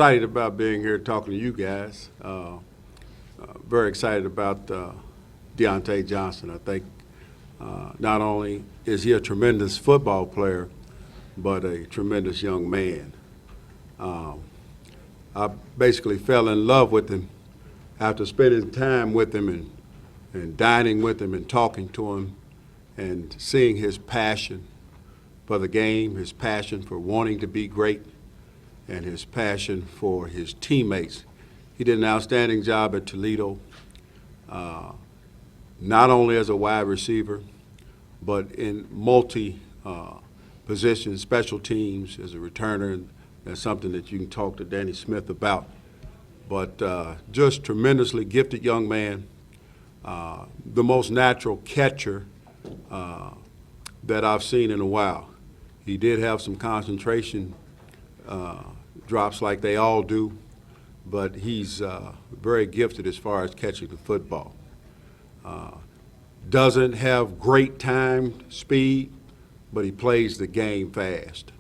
excited about being here talking to you guys. Very excited about Diontae Johnson. I think not only is he a tremendous football player, but a tremendous young man. I basically fell in love with him after spending time with him and dining with him and talking to him and seeing his passion for the game, his passion for wanting to be great, and his passion for his teammates. He did an outstanding job at Toledo, not only as a wide receiver, but in positions, special teams, as a returner. That's something that you can talk to Danny Smith about. But just tremendously gifted young man, the most natural catcher that I've seen in a while. He did have some concentration drops like they all do, but he's very gifted as far as catching the football. Doesn't have great time speed, but he plays the game fast.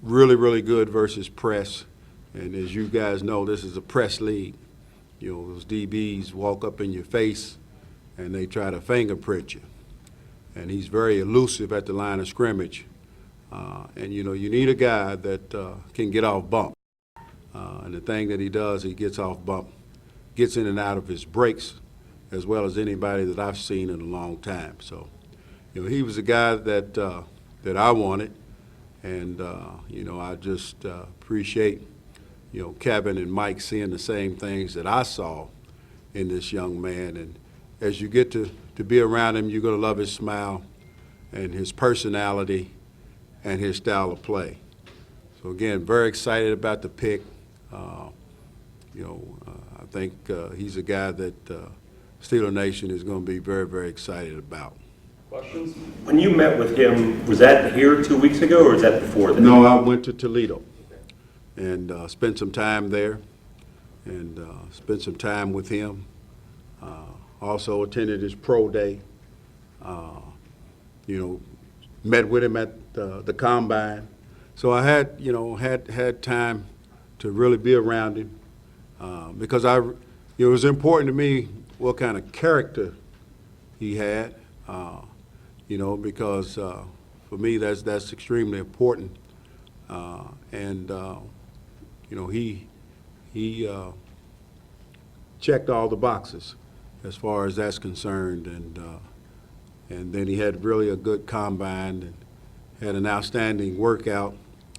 Really, really good versus press. And as you guys know, this is a press league. You know, those DBs walk up in your face and they try to fingerprint you. And he's very elusive at the line of scrimmage. And, you know, you need a guy that can get off bump. And the thing that he does, he gets off bump, gets in and out of his breaks as well as anybody that I've seen in a long time. So, you know, he was a guy that, that I wanted. And, you know, I just appreciate, you know, Kevin and Mike seeing the same things that I saw in this young man. And as you get to be around him, you're going to love his smile and his personality and his style of play. So, again, very excited about the pick. You know, I think he's a guy that Steeler Nation is going to be very, very excited about. Questions? When you met with him, was that here 2 weeks ago or was that before that? No, I went to Toledo and spent some time there and spent some time with him. Also attended his pro day. You know, met with him at the combine. So I had, you know, had time to really be around him because it was important to me what kind of character he had. You know, because for me that's extremely important. And you know, he checked all the boxes as far as that's concerned, and then he had really a good combine and had an outstanding workout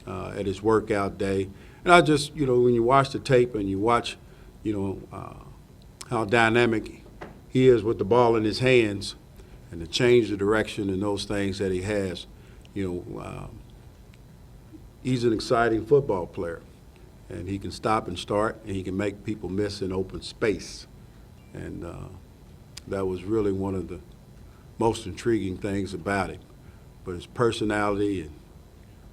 at his workout day. And I just, you know, when you watch the tape and you watch, you know, how dynamic he is with the ball in his hands, and to change the direction and those things that he has, you know, he's an exciting football player. And he can stop and start, and he can make people miss in open space. And that was really one of the most intriguing things about him. But his personality and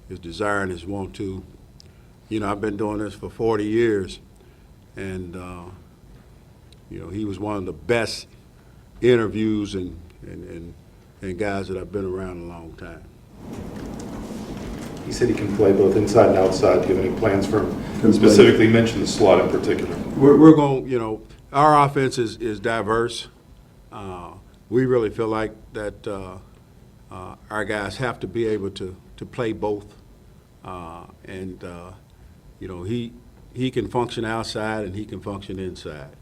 his desire and his want to. You know, I've been doing this for 40 years, and, you know, he was one of the best interviews and guys that I've been around a long time. He said he can play both inside and outside. Do you have any plans for him? Specifically mention the slot in particular. We're going, you know, our offense is diverse. We really feel like that our guys have to be able to play both. And, you know, he can function outside and he can function inside.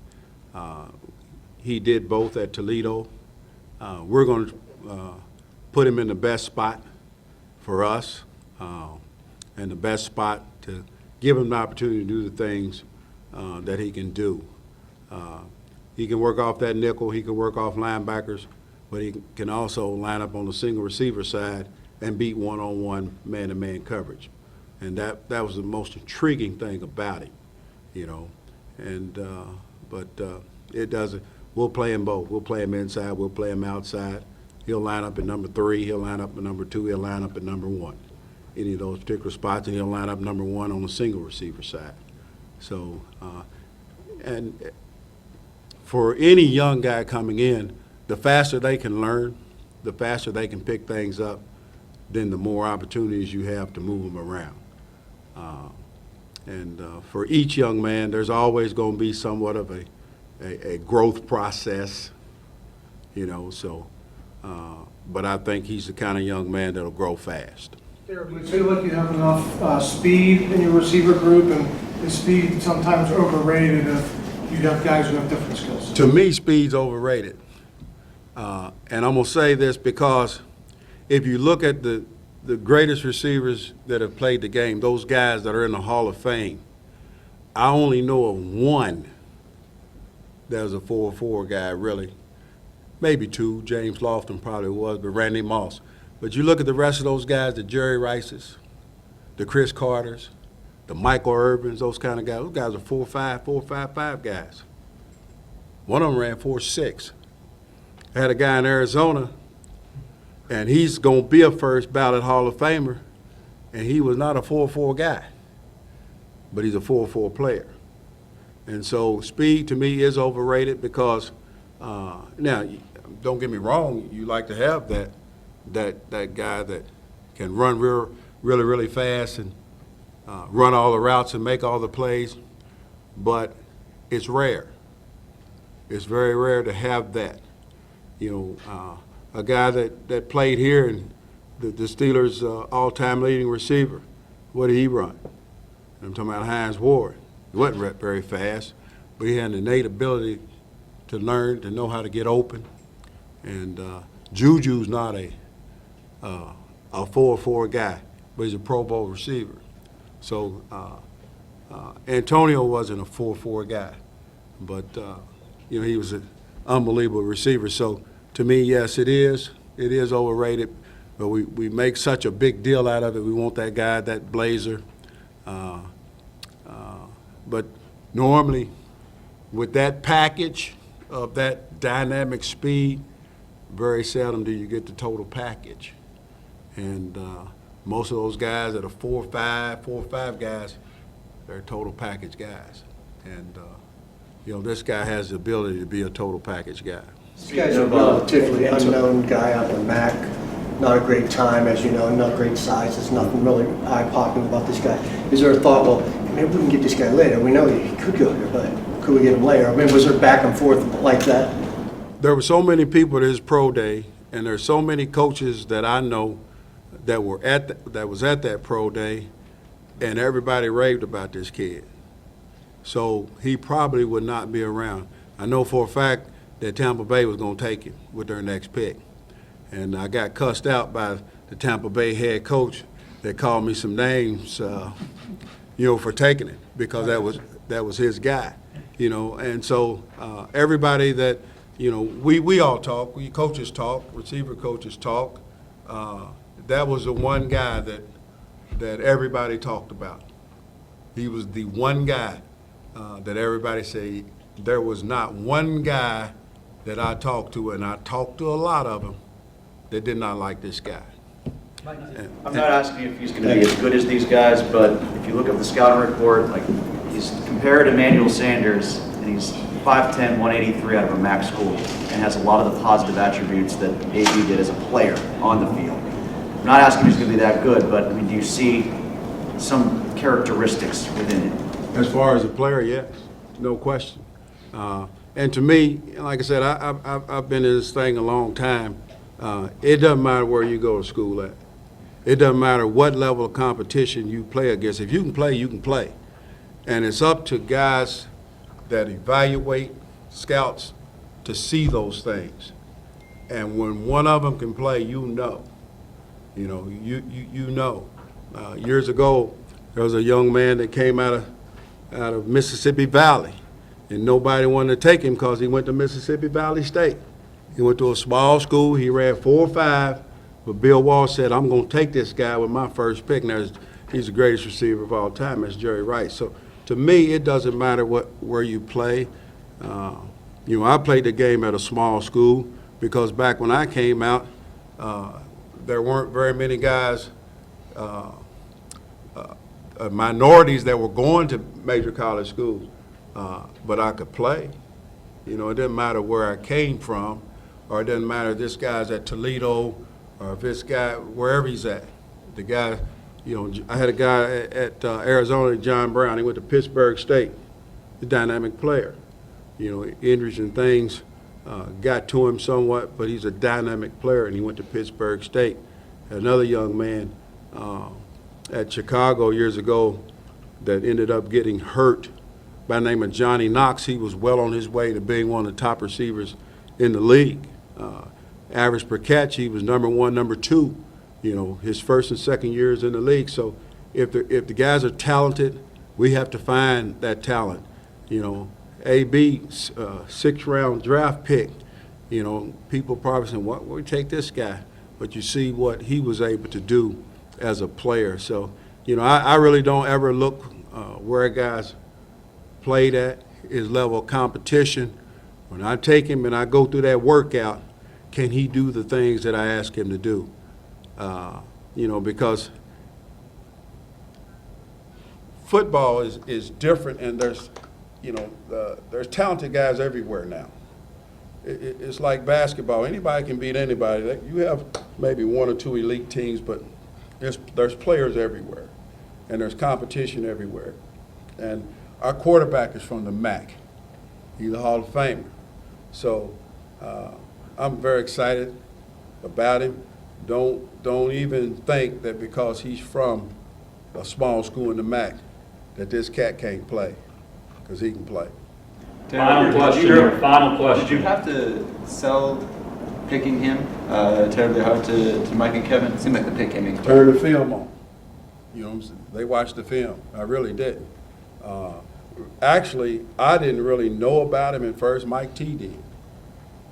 He did both at Toledo. We're going to put him in the best spot for us and the best spot to give him the opportunity to do the things that he can do. He can work off that nickel, he can work off linebackers, but he can also line up on the single receiver side and beat one-on-one man-to-man coverage. And that was the most intriguing thing about him, you know. And but it doesn't. We'll play him both. We'll play him inside. We'll play him outside. He'll line up at number 3. He'll line up at number 2. He'll line up at number 1. Any of those particular spots, and he'll line up number 1 on the single receiver side. So, and for any young guy coming in, the faster they can learn, the faster they can pick things up, then the more opportunities you have to move them around. And for each young man, there's always going to be somewhat of a growth process, you know, so, but I think he's the kind of young man that'll grow fast. Darryl, do you feel like you have enough speed in your receiver group, and is speed sometimes overrated if you have guys who have different skills? To me, speed's overrated. And I'm going to say this because if you look at the greatest receivers that have played the game, those guys that are in the Hall of Fame, I only know of one that was a 4.4 guy, really. Maybe two. James Lofton probably was, but Randy Moss. But you look at the rest of those guys, the Jerry Rices, the Chris Carters, the Michael Irvins, those kind of guys. Those guys are 4.5, 4.55 guys. One of them ran 4.6. I had a guy in Arizona, and he's going to be a first ballot Hall of Famer, and he was not a 4.4 guy, but he's a 4.4 player. And so speed to me is overrated because, now, don't get me wrong, you like to have that guy that can run really fast and run all the routes and make all the plays, but it's rare. It's very rare to have that. You know, a guy that played here and the Steelers' all-time leading receiver, what did he run? I'm talking about Hines Ward. He wasn't very fast, but he had an innate ability to learn, to know how to get open. And Juju's not a 4.4 guy, but he's a Pro Bowl receiver. So Antonio wasn't a 4.4 guy, but you know, he was an unbelievable receiver. So to me, yes, it is overrated, but we make such a big deal out of it. We want that guy, that blazer. But normally, with that package of that dynamic speed, very seldom do you get the total package. And most of those guys that are 4.5 guys, they're total package guys. And, you know, this guy has the ability to be a total package guy. This guy's a relatively unknown guy on the MAC. Not a great time, as you know, not great size. There's nothing really eye-popping about this guy. Is there a thought, well, maybe we can get this guy later? We know he could go here, but could we get him later? I mean, was there back and forth like that? There were so many people at his pro day, and there's so many coaches that I know that were that was at that pro day, and everybody raved about this kid. So he probably would not be around. I know for a fact that Tampa Bay was going to take him with their next pick. And I got cussed out by the Tampa Bay head coach that called me some names, you know, for taking it because that was his guy, you know. And so everybody that, you know, we all talk, we coaches talk, receiver coaches talk. That was the one guy that everybody talked about. He was the one guy that everybody said, there was not one guy that I talked to, and I talked to a lot of them, that did not like this guy. I'm not asking you if he's going to be as good as these guys, but if you look at the scouting report, like he's compared to Emmanuel Sanders, and he's 5'10", 183 out of a MAC school, and has a lot of the positive attributes that AB did as a player on the field. I'm not asking if he's going to be that good, but I mean, do you see some characteristics within him? As far as a player, yes, no question. And to me, like I said, I've been in this thing a long time. It doesn't matter where you go to school at. It doesn't matter what level of competition you play against. If you can play, you can play. And it's up to guys that evaluate scouts to see those things. And when one of them can play, you know. You know, you know. Years ago, there was a young man that came out of Mississippi Valley, and nobody wanted to take him because he went to Mississippi Valley State. He went to a small school. He ran 4.5, but Bill Walsh said, I'm going to take this guy with my first pick. Now, he's the greatest receiver of all time. That's Jerry Rice. So, to me, it doesn't matter where you play. You know, I played the game at a small school because back when I came out, there weren't very many guys, minorities that were going to major college schools, but I could play. You know, it didn't matter where I came from, or it doesn't matter if this guy's at Toledo or if this guy, wherever he's at. The guy I had a guy at Arizona, John Brown. He went to Pittsburgh State, a dynamic player. Injuries and things got to him somewhat, but he's a dynamic player, and he went to Pittsburgh State. Another young man at Chicago years ago that ended up getting hurt by the name of Johnny Knox. He was well on his way to being one of the top receivers in the league. Average per catch, he was number one, number two, his first and second years in the league. So if the guys are talented, we have to find that talent. AB, sixth-round draft pick, people probably saying, what, we take this guy? But you see what he was able to do as a player. So, I really don't ever look where a guy's played at, his level of competition. When I take him and I go through that workout, can he do the things that I ask him to do? Because football is different, and there's talented guys everywhere now. It's like basketball. Anybody can beat anybody. You have maybe one or two elite teams, but there's players everywhere, and there's competition everywhere. And our quarterback is from the MAC. He's a Hall of Famer. So I'm very excited about him. Don't even think that because he's from a small school in the MAC that this cat can't play, because he can play. Final question. Did you have to sell picking him terribly hard to Mike and Kevin? It seemed like the pick came in quick. Turn the film on. They watched the film. I really didn't. Actually, I didn't really know about him at first. Mike T did.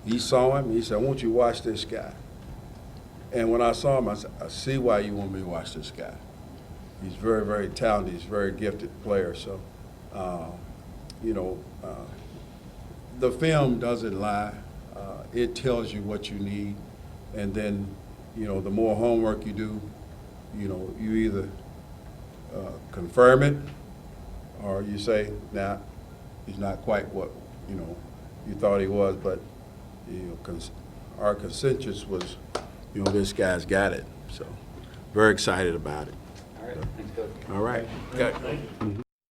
He saw him. He said, "I want you to watch this guy." And when I saw him, I said, "I see why you want me to watch this guy. He's very, very talented. He's a very gifted player." So, the film doesn't lie. It tells you what you need. And then, the more homework you do, you either confirm it or you say, nah, he's not quite what, you thought he was. But, our consensus was, this guy's got it. So, very excited about it. All right, thanks, Coach. All right. Okay.